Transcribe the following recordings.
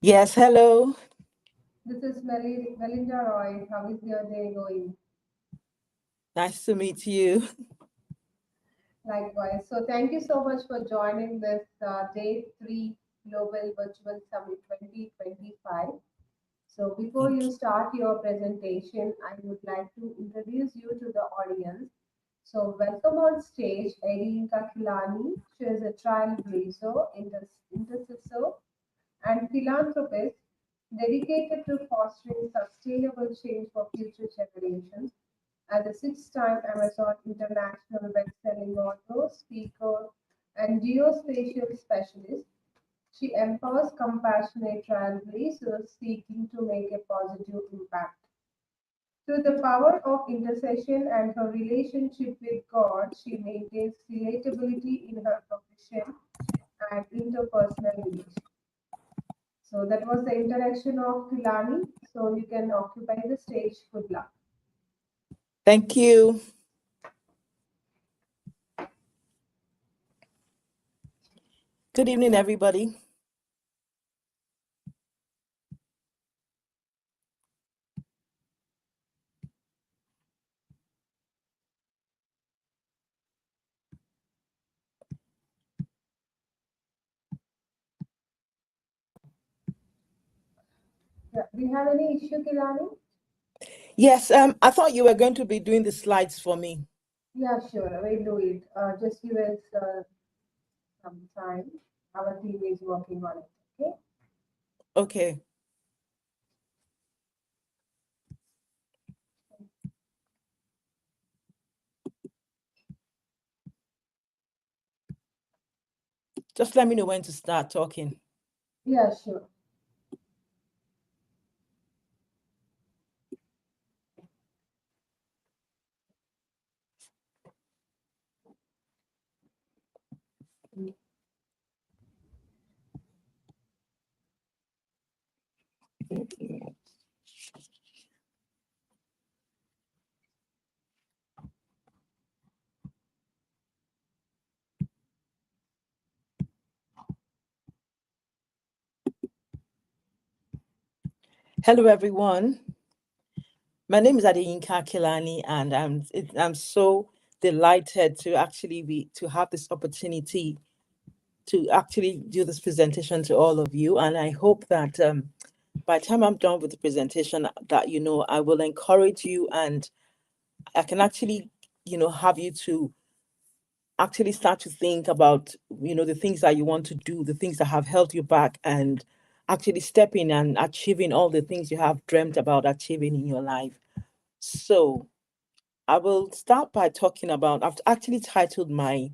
Yes, hello. This is Melinda Roy. How is your day going? Nice to meet you. Likewise. So, thank you so much for joining this day three Global Virtual Summit 2025. So, before Thank you you. start your presentation, I would like to introduce you to the audience. So, welcome on stage, Adeyinka Kilani. She is a trailblazer, intercessor, and philanthropist dedicated to fostering sustainable change for future generations. As a six-time Amazon International best-selling author, speaker, and geospatial specialist, she empowers compassionate trailblazers seeking to make a positive impact. Through the power of intercession and her relationship with God, she maintains relatability in her profession and interpersonal relations. So that was the introduction of Kilani. So you can occupy the stage. Good luck. Thank you. Good evening, everybody. Yeah. Do you have any issue, Kilani? Yes, I thought you were going to be doing the slides for me. Yeah, sure. We'll do it. Just give us some time. Our team is working on it. Okay. Okay. Just let me know when to start talking. Yeah, sure. Hello, everyone. My name is Adeyinka Kilani, and I'm so delighted to actually be to have this opportunity to actually do this presentation to all of you. And I hope that by the time I'm done with the presentation, that I will encourage you, and I can actually have you to actually start to think about the things that you want to do, the things that have held you back, and actually stepping and achieving all the things you have dreamt about achieving in your life. So I will start by talking about, I've actually titled my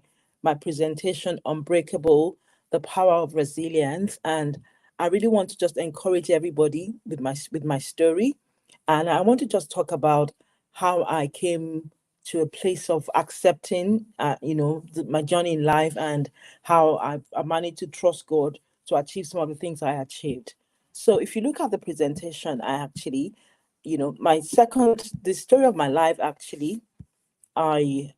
presentation Unbreakable: The Power of Resilience. And I really want to just encourage everybody with my story. And I want to just talk about how I came to a place of accepting my journey in life, and how I managed to trust God to achieve some of the things I achieved. So if you look at the presentation, I actually, the story of my life, actually, I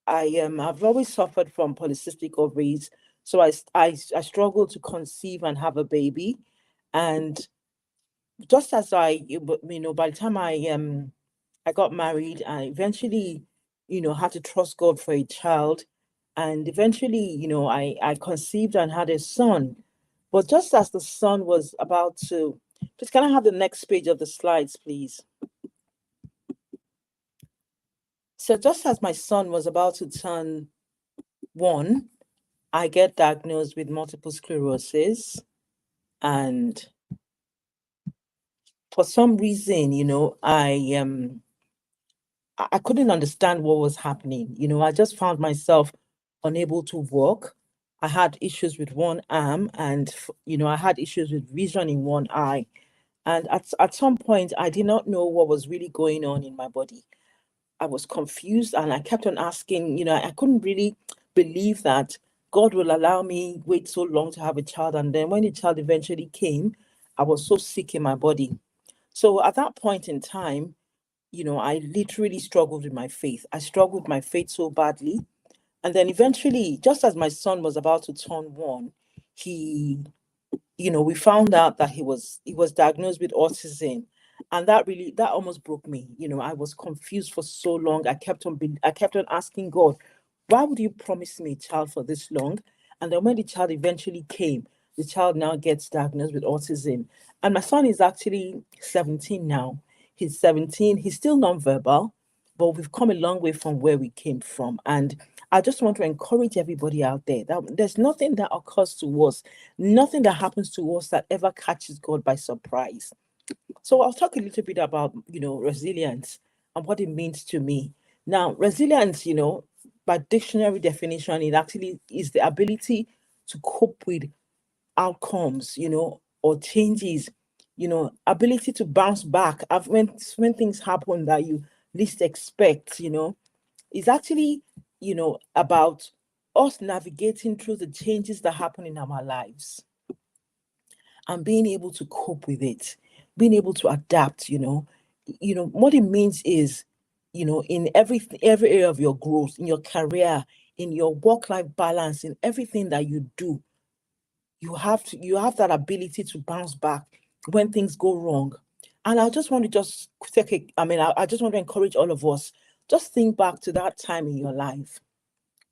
I've always suffered from polycystic ovaries, so I struggled to conceive and have a baby, and just as by the time I got married, I eventually had to trust God for a child, and eventually I conceived and had a son. But just as the son was about to, just can I have the next page of the slides, please? So just as my son was about to turn one, I get diagnosed with multiple sclerosis. And for some reason, I couldn't understand what was happening. I just found myself unable to walk. I had issues with one arm, and I had issues with vision in one eye. And at some point, I did not know what was really going on in my body. I was confused, and I kept on asking, I couldn't really believe that God will allow me wait so long to have a child. And then when the child eventually came, I was so sick in my body. So at that point in time, I literally struggled with my faith. I struggled with my faith so badly. And then eventually, just as my son was about to turn one, he we found out that he was diagnosed with autism, and that almost broke me. I was confused for so long. I kept on asking God, why would you promise me a child for this long? And then when the child eventually came, the child now gets diagnosed with autism. And my son is actually 17 now. He's 17. He's still nonverbal, but we've come a long way from where we came from. And I just want to encourage everybody out there that there's nothing that occurs to us, nothing that happens to us that ever catches God by surprise. So I'll talk a little bit about, resilience and what it means to me. Now, resilience, by dictionary definition, it actually is the ability to cope with outcomes, or changes, ability to bounce back when things happen that you least expect, is actually, about us navigating through the changes that happen in our lives and being able to cope with it, being able to adapt, what it means is, in every area of your growth, in your career, in your work-life balance, in everything that you do, you have that ability to bounce back when things go wrong. And I just want to just take a, I mean, I just want to encourage all of us, just think back to that time in your life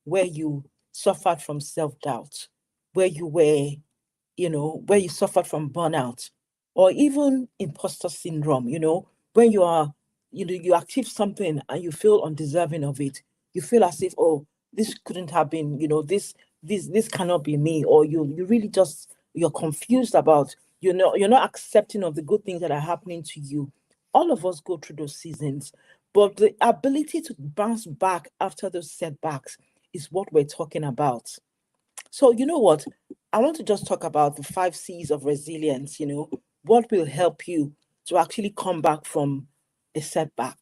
where you suffered from self-doubt, where you were, where you suffered from burnout or even imposter syndrome, when you are, you achieve something and you feel undeserving of it. You feel as if, oh, this couldn't have been, this cannot be me, or you really just, you're confused about, you're not accepting of the good things that are happening to you. All of us go through those seasons, but the ability to bounce back after those setbacks is what we're talking about. So, you know what? I want to just talk about the 5 C's of resilience, what will help you to actually come back from a setback.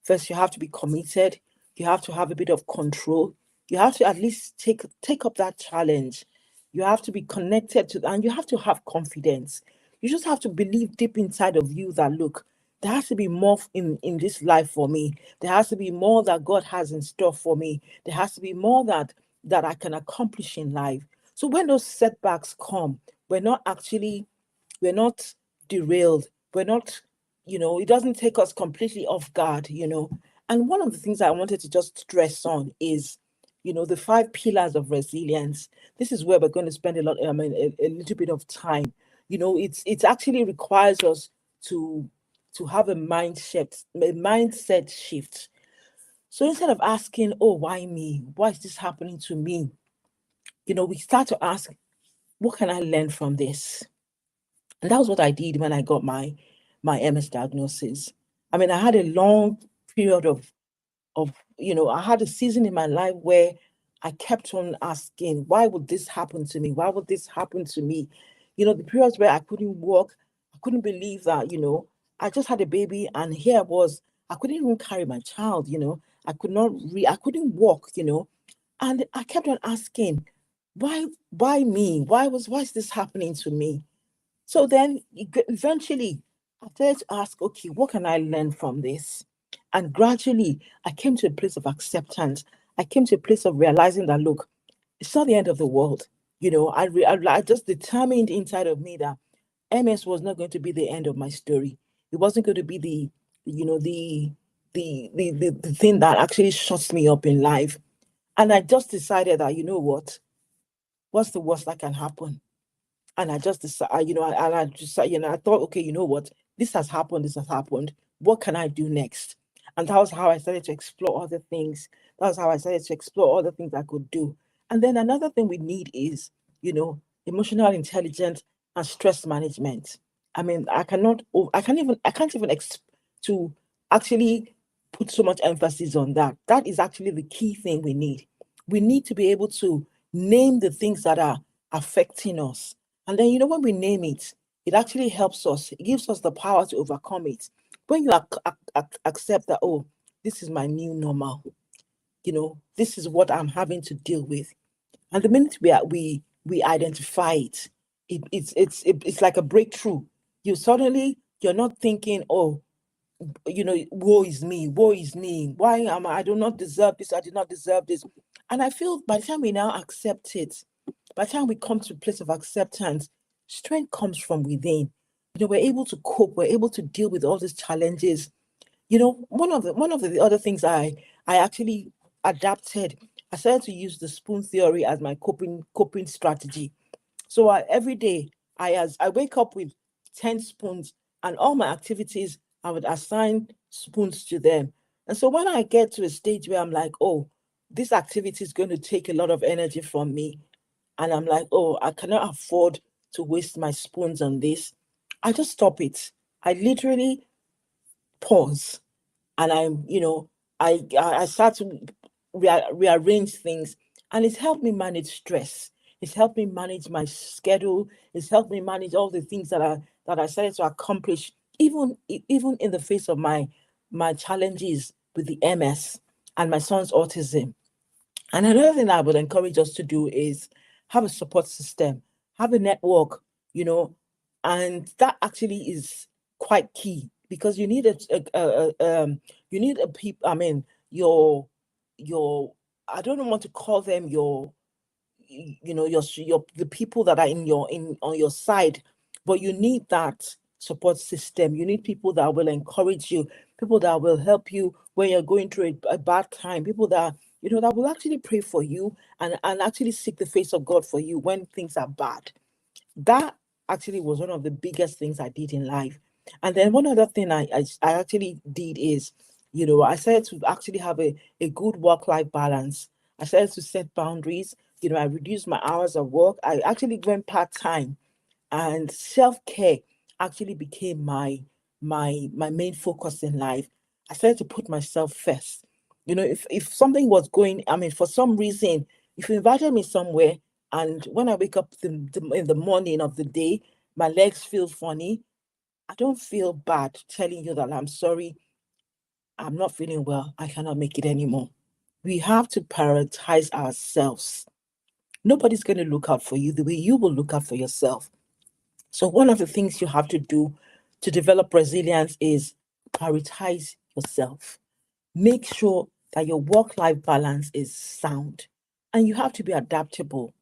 First, you have to be committed, you have to have a bit of control, you have to at least take up that challenge. You have to be connected to, and you have to have confidence. You just have to believe deep inside of you that, look, there has to be more in this life for me. There has to be more that God has in store for me. There has to be more that I can accomplish in life. So when those setbacks come, we're not actually, we're not derailed. We're not, it doesn't take us completely off guard. And one of the things I wanted to just stress on is, the 5 pillars of resilience. This is where we're going to spend a little bit of time. It's actually requires us to have a mindset shift. So instead of asking, oh, why me? Why is this happening to me? We start to ask, what can I learn from this? And that was what I did when I got my MS diagnosis. I mean, I had a long period of I had a season in my life where I kept on asking, why would this happen to me? Why would this happen to me? The periods where I couldn't walk, I couldn't believe that, I just had a baby and here I was, I couldn't even carry my child. I couldn't walk. And I kept on asking, why me? Why is this happening to me? So then eventually I started to ask, okay, what can I learn from this? And gradually I came to a place of acceptance. I came to a place of realizing that, look, it's not the end of the world. I just determined inside of me that MS was not going to be the end of my story. It wasn't going to be you know, the thing that actually shuts me up in life. And I just decided that, what's the worst that can happen? And I just decided, and I just, I thought, okay, you know what? This has happened. This has happened. What can I do next? And that was how I started to explore other things. That was how I started to explore other things I could do. And then another thing we need is, emotional intelligence and stress management. I mean, I can't even to actually put so much emphasis on that. That is actually the key thing we need. We need to be able to name the things that are affecting us. And then, when we name it, it actually helps us. It gives us the power to overcome it. When you accept that, oh, this is my new normal, this is what I'm having to deal with. And the minute we identify it, it's like a breakthrough. You're not thinking, oh, woe is me. Why am I do not deserve this? I did not deserve this. And I feel by the time we now accept it, by the time we come to a place of acceptance, Strength comes from within. We're able to cope, we're able to deal with all these challenges. One of the other things I actually adapted, I started to use the spoon theory as my coping strategy. So every day, I wake up with 10 spoons, and all my activities, I would assign spoons to them. And so when I get to a stage where I'm like, oh, this activity is going to take a lot of energy from me, and I'm like, oh, I cannot afford to waste my spoons on this, I just stop it. I literally pause, and I start to rearrange things, and it's helped me manage stress. It's helped me manage my schedule. It's helped me manage all the things that I started to accomplish, even in the face of my challenges with the MS and my son's autism. And another thing that I would encourage us to do is have a support system, have a network, you know, and that actually is quite key, because you need you need a people. I mean, your I don't want to call them your the people that are in on your side, but you need that support system. You need people that will encourage you, people that will help you when you're going through a bad time, people that that will actually pray for you, and actually seek the face of God for you when things are bad. That actually was one of the biggest things I did in life. And then one other thing I actually did is, I started to actually have a good work-life balance. I started to set boundaries. I reduced my hours of work. I actually went part-time, and self-care actually became my main focus in life. I started to put myself first. If something was going, I mean, for some reason, if you invited me somewhere, and when I wake up in the morning of the day, my legs feel funny, I don't feel bad telling you that I'm sorry, I'm not feeling well, I cannot make it anymore. We have to prioritize ourselves. Nobody's going to look out for you the way you will look out for yourself. So, one of the things you have to do to develop resilience is prioritize yourself. Make sure that your work life balance is sound, and you have to be adaptable.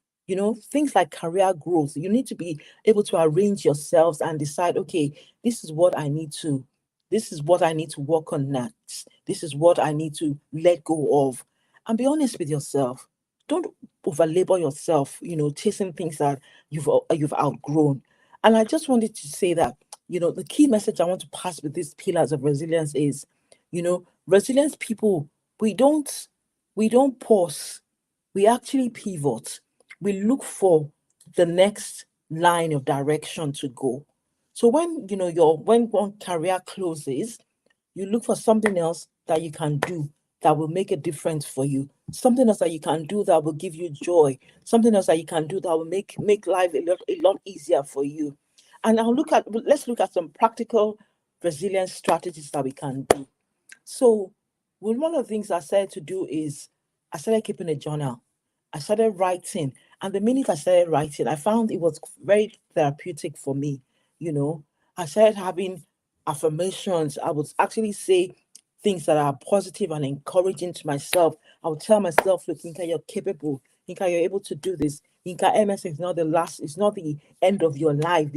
Things like career growth, you need to be able to arrange yourselves and decide, okay, this is what I need to this is what I need to work on next. This is what I need to let go of. And be honest with yourself. Don't overlabor yourself, chasing things that you've outgrown. And I just wanted to say that, the key message I want to pass with these pillars of resilience is, resilient people, we don't pause. We actually pivot. We look for the next line of direction to go. So when one career closes, you look for something else that you can do that will make a difference for you. Something else that you can do that will give you joy. Something else that you can do that will make life a lot easier for you. And let's look at some practical resilience strategies that we can do. So, one of the things I started to do is I started keeping a journal. I started writing. And the minute I started writing, I found it was very therapeutic for me. You know, I started having affirmations. I would actually say things that are positive and encouraging to myself. I would tell myself, look, Inka, you're capable. Inka, you're able to do this. Inka, MS is not it's not the end of your life.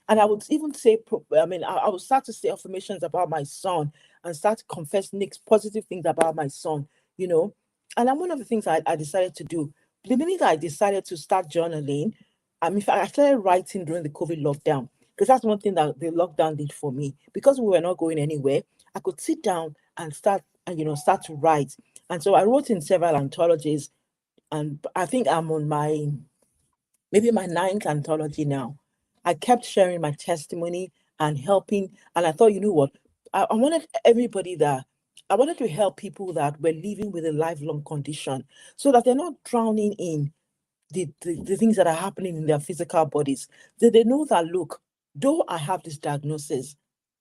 And I would even say, I would start to say affirmations about my son, and start to confess Nick's positive things about my son, you know. And then one of the things I decided to do, the minute I decided to start journaling, I started writing during the COVID lockdown, because that's one thing that the lockdown did for me. Because we were not going anywhere, I could sit down and start to write. And so I wrote in several anthologies, and I think I'm on maybe my ninth anthology now. I kept sharing my testimony and helping. And I thought, you know what? I wanted I wanted to help people that were living with a lifelong condition, so that they're not drowning in the things that are happening in their physical bodies. They know that, look, though I have this diagnosis,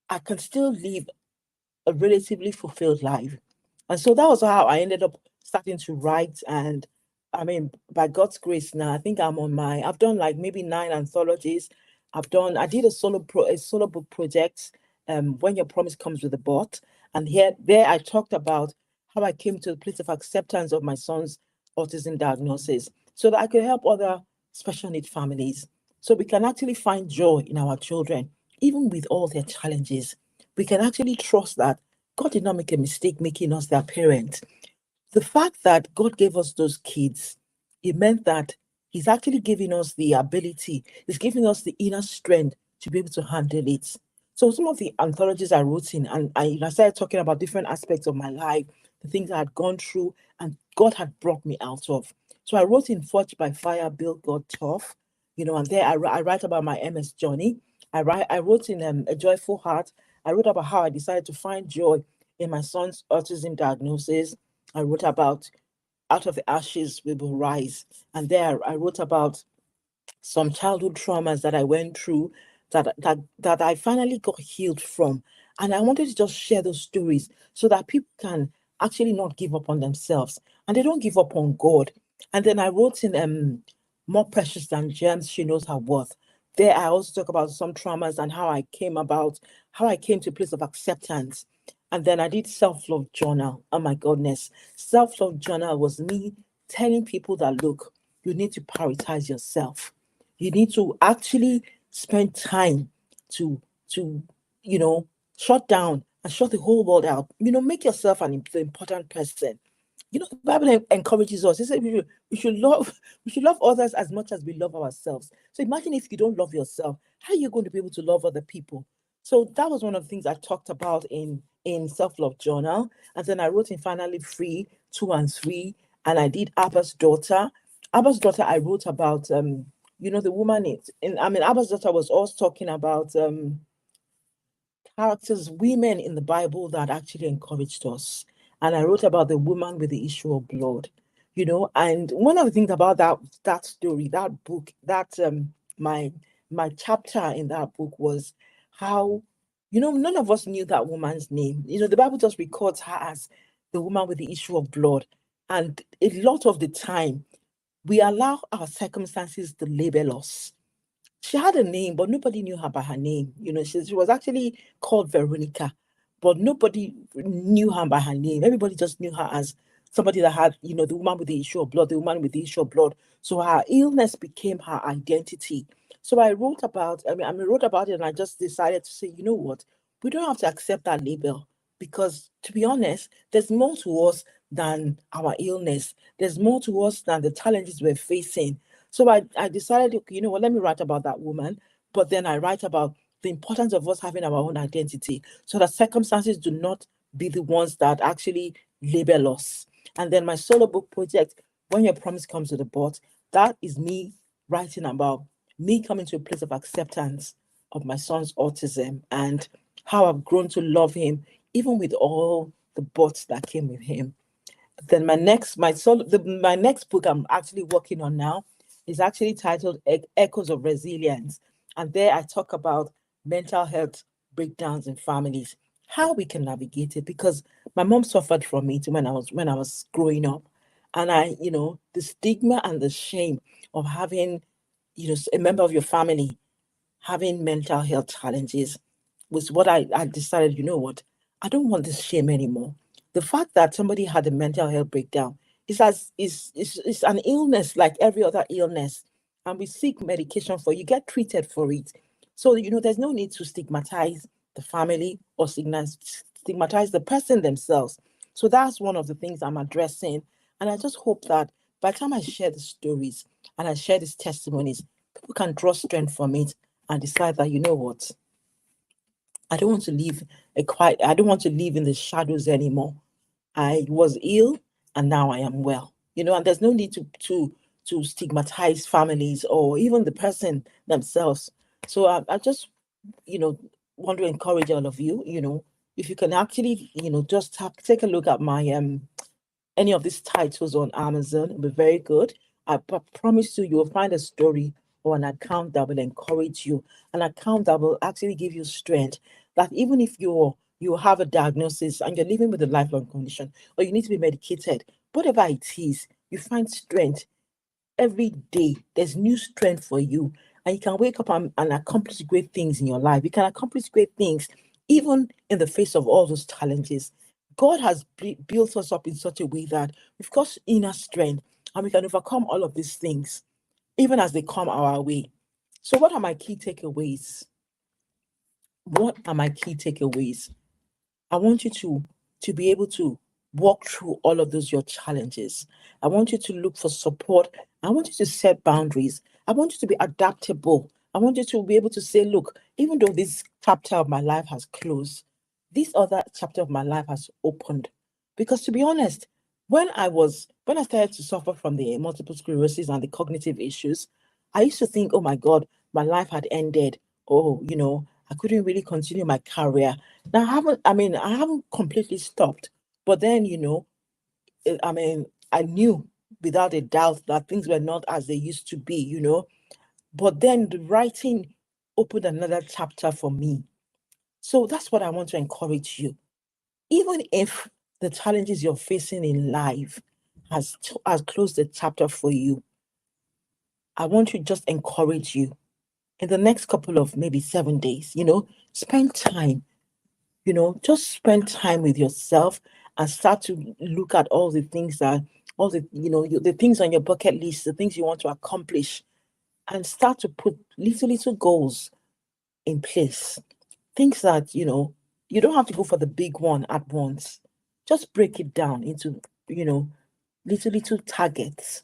I can still live a relatively fulfilled life. And so that was how I ended up starting to write. And by God's grace now, I think I've done like maybe 9 anthologies. I did a solo book project, When Your Promise Comes with a Bot. And there I talked about how I came to a place of acceptance of my son's autism diagnosis, so that I could help other special need families. So we can actually find joy in our children, even with all their challenges. We can actually trust that God did not make a mistake making us their parent. The fact that God gave us those kids, it meant that He's actually giving us the ability, He's giving us the inner strength to be able to handle it. So some of the anthologies I wrote in, and I started talking about different aspects of my life, the things I had gone through, and God had brought me out of. So I wrote in Forged by Fire, Build God Tough, and there I write about my MS journey. I wrote in A Joyful Heart. I wrote about how I decided to find joy in my son's autism diagnosis. I wrote about Out of the Ashes We Will Rise. And there I wrote about some childhood traumas that I went through that I finally got healed from. And I wanted to just share those stories so that people can actually not give up on themselves and they don't give up on God. And then I wrote in More Precious Than Gems, She Knows Her Worth. There I also talk about some traumas and how I came to a place of acceptance. And then I did self-love journal. Oh my goodness. Self-love journal was me telling people that look, you need to prioritize yourself. You need to actually spend time to to you know shut down and shut the whole world out. Make yourself an important person. The Bible encourages us. It says we should love others as much as we love ourselves. So imagine if you don't love yourself, how are you going to be able to love other people? So that was one of the things I talked about in self-love journal. And then I wrote in Finally Free 2 and 3, and I did Abba's daughter. Abba's daughter, I wrote about the woman Abba's daughter was also talking about characters, women in the Bible that actually encouraged us. And I wrote about the woman with the issue of blood. And one of the things about that story, that book, that my chapter in that book was how, none of us knew that woman's name. The Bible just records her as the woman with the issue of blood. And a lot of the time, we allow our circumstances to label us. She had a name, but nobody knew her by her name. She was actually called Veronica, but nobody knew her by her name. Everybody just knew her as somebody that had, the woman with the issue of blood, the woman with the issue of blood. So her illness became her identity. So I wrote about it and I just decided to say, you know what? We don't have to accept that label because, to be honest, there's more to us than our illness. There's more to us than the challenges we're facing. So I decided, okay, you know what, let me write about that woman. But then I write about the importance of us having our own identity so that circumstances do not be the ones that actually label us. And then my solo book project, When Your Promise Comes to the Board, that is me writing about me coming to a place of acceptance of my son's autism and how I've grown to love him, even with all the buts that came with him. Then my next book I'm actually working on now is actually titled Echoes of Resilience. And there I talk about mental health breakdowns in families, how we can navigate it, because my mom suffered from it when I was growing up. And the stigma and the shame of having, a member of your family having mental health challenges was what I decided, you know what, I don't want this shame anymore. The fact that somebody had a mental health breakdown is an illness like every other illness. And we seek medication for you, get treated for it. So, there's no need to stigmatize the family or stigmatize the person themselves. So that's one of the things I'm addressing. And I just hope that by the time I share the stories and I share these testimonies, people can draw strength from it and decide that, you know what, I don't want to live in the shadows anymore. I was ill and now I am well. And there's no need to stigmatize families or even the person themselves. So I just, you know, want to encourage all of you, if you can actually, just take a look at my any of these titles on Amazon. It'll be very good. I promise you, will find a story or an account that will encourage you, an account that will actually give you strength. That even if you have a diagnosis and you're living with a lifelong condition, or you need to be medicated, whatever it is, you find strength every day. There's new strength for you, and you can wake up and accomplish great things in your life. You can accomplish great things even in the face of all those challenges. God has built us up in such a way that we've got inner strength and we can overcome all of these things, even as they come our way. So what are my key takeaways? What are my key takeaways? I want you to be able to walk through all of those your challenges. I want you to look for support. I want you to set boundaries. I want you to be adaptable. I want you to be able to say, look, even though this chapter of my life has closed, this other chapter of my life has opened. Because to be honest, when I started to suffer from the multiple sclerosis and the cognitive issues, I used to think, oh my God, my life had ended. Oh, I couldn't really continue my career. Now I haven't completely stopped, but then, I knew without a doubt that things were not as they used to be. But then the writing opened another chapter for me. So that's what I want to encourage you. Even if the challenges you're facing in life has closed the chapter for you, I want to just encourage you in the next couple of maybe 7 days, spend time, just spend time with yourself and start to look at all the things all the, the things on your bucket list, the things you want to accomplish, and start to put little goals in place. Things that, you don't have to go for the big one at once. Just break it down into, little targets.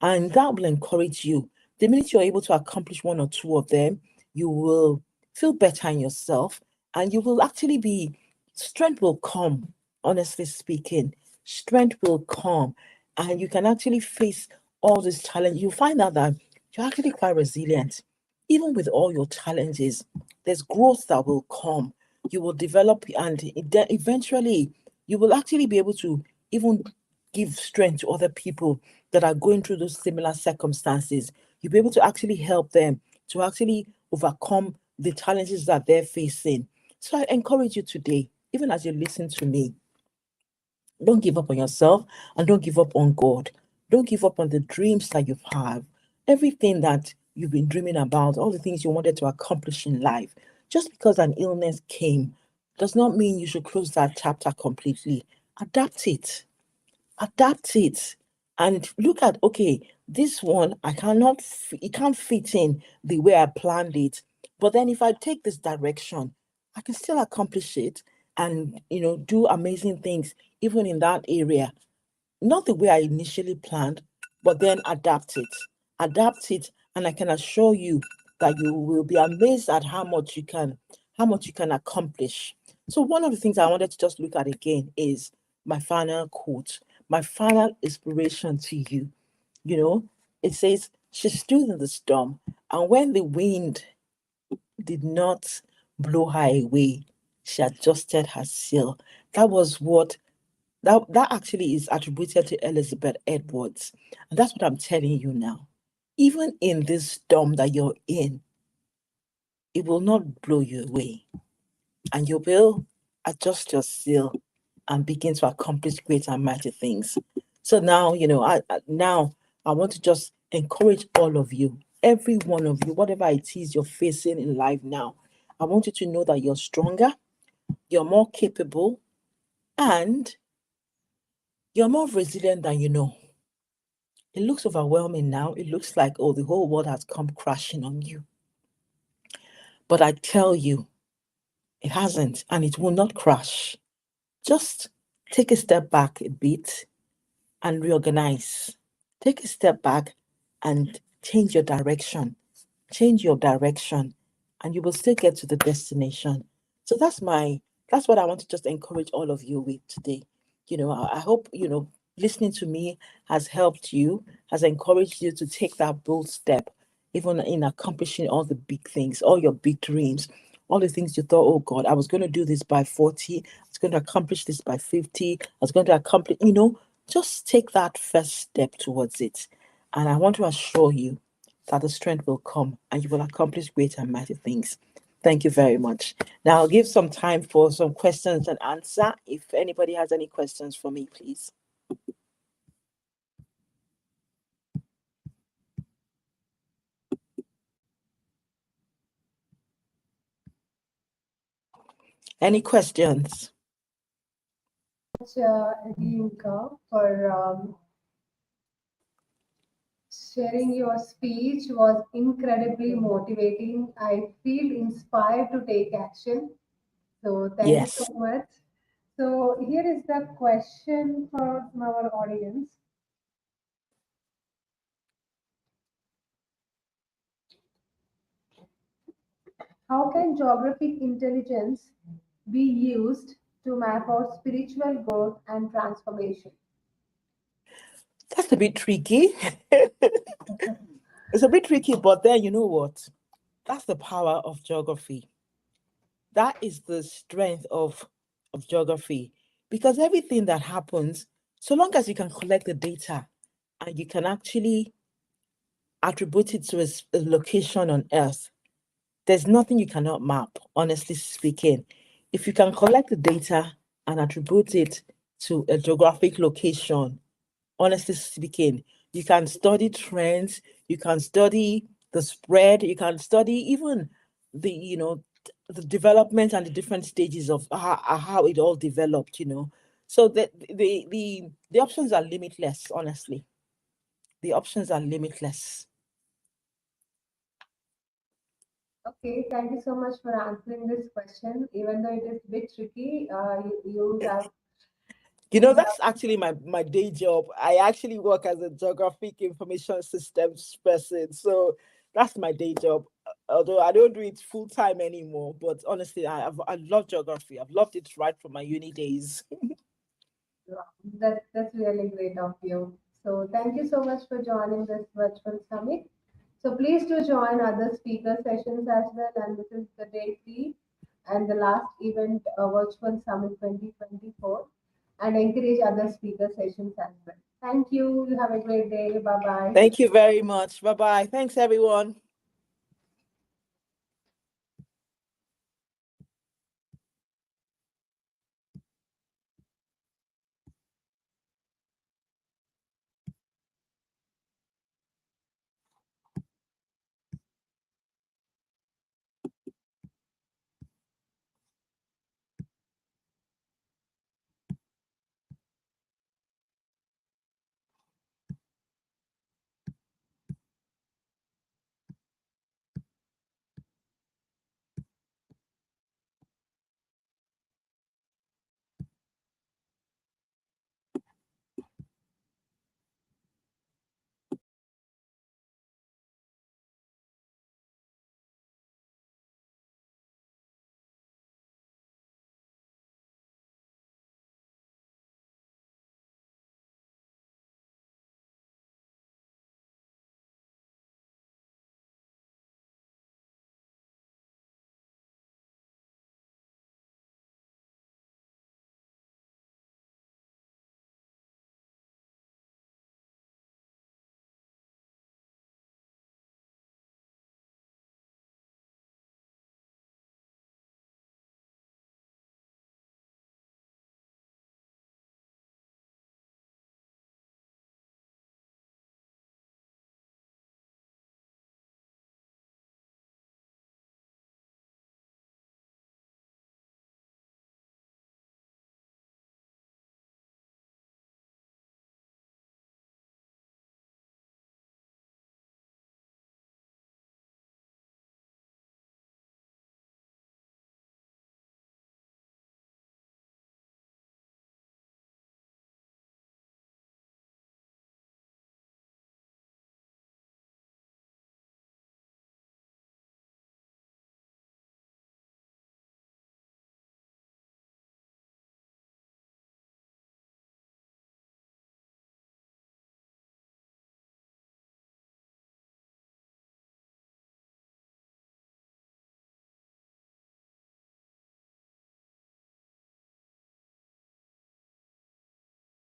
And that will encourage you. The minute you're able to accomplish one or two of them, you will feel better in yourself and you will actually strength will come, honestly speaking. Strength will come and you can actually face all these challenges. You find out that you're actually quite resilient. Even with all your challenges, there's growth that will come. You will develop and eventually you will actually be able to even give strength to other people that are going through those similar circumstances. You'll be able to actually help them to actually overcome the challenges that they're facing. So I encourage you today, even as you listen to me, don't give up on yourself and don't give up on God. Don't give up on the dreams that you have. Everything that you've been dreaming about, all the things you wanted to accomplish in life. Just because an illness came does not mean you should close that chapter completely. Adapt it. Adapt it. And look at, okay, this one, it can't fit in the way I planned it. But then if I take this direction, I can still accomplish it and, do amazing things even in that area. Not the way I initially planned, but then adapt it. Adapt it, and I can assure you that you will be amazed at how much you can accomplish. So one of the things I wanted to just look at again is my final quote, my final inspiration to you. It says, she stood in the storm, and when the wind did not blow her away, she adjusted her sail. That was what that actually is attributed to Elizabeth Edwards. And that's what I'm telling you now. Even in this storm that you're in, it will not blow you away. And you will adjust your sail and begin to accomplish great and mighty things. So now, I want to just encourage all of you, every one of you, whatever it is you're facing in life now. I want you to know that you're stronger, you're more capable, and you're more resilient than you know. It looks overwhelming now. It looks like, oh, the whole world has come crashing on you. But I tell you, it hasn't, and it will not crash. Just take a step back a bit and reorganize. Take a step back and change your direction. Change your direction, and you will still get to the destination. So that's what I want to just encourage all of you with today. I hope, listening to me has helped you, has encouraged you to take that bold step, even in accomplishing all the big things, all your big dreams, all the things you thought, oh God, I was going to do this by 40, I was going to accomplish this by 50, I was going to accomplish, just take that first step towards it. And I want to assure you that the strength will come and you will accomplish great and mighty things. Thank you very much. Now I'll give some time for some questions and answer. If anybody has any questions for me, please. Any questions? Adeyinka, for Sharing your speech was incredibly motivating. I feel inspired to take action. So thank you so Yes. much. So here is the question from our audience. How can geographic intelligence be used to map out spiritual growth and transformation? That's a bit tricky. It's a bit tricky, but then you know what? That's the power of geography. That is the strength of geography. Because everything that happens, so long as you can collect the data and you can actually attribute it to a location on Earth, there's nothing you cannot map, honestly speaking. If you can collect the data and attribute it to a geographic location, honestly speaking, you can study trends, you can study the spread, you can study even the development and the different stages of how it all developed. So the options are limitless, honestly. The options are limitless. Okay, thank you so much for answering this question. Even though it is a bit tricky, you have That's actually my day job. I actually work as a geographic information systems person. So that's my day job. Although I don't do it full time anymore, but honestly, I love geography. I've loved it right from my uni days. that's really great of you. So thank you so much for joining this virtual summit. So please do join other speaker sessions as well. And this is the day three and the last event, virtual summit 2024, and encourage other speaker sessions as well. Thank you. You have a great day. Bye bye. Thank you very much. Bye bye. Thanks, everyone.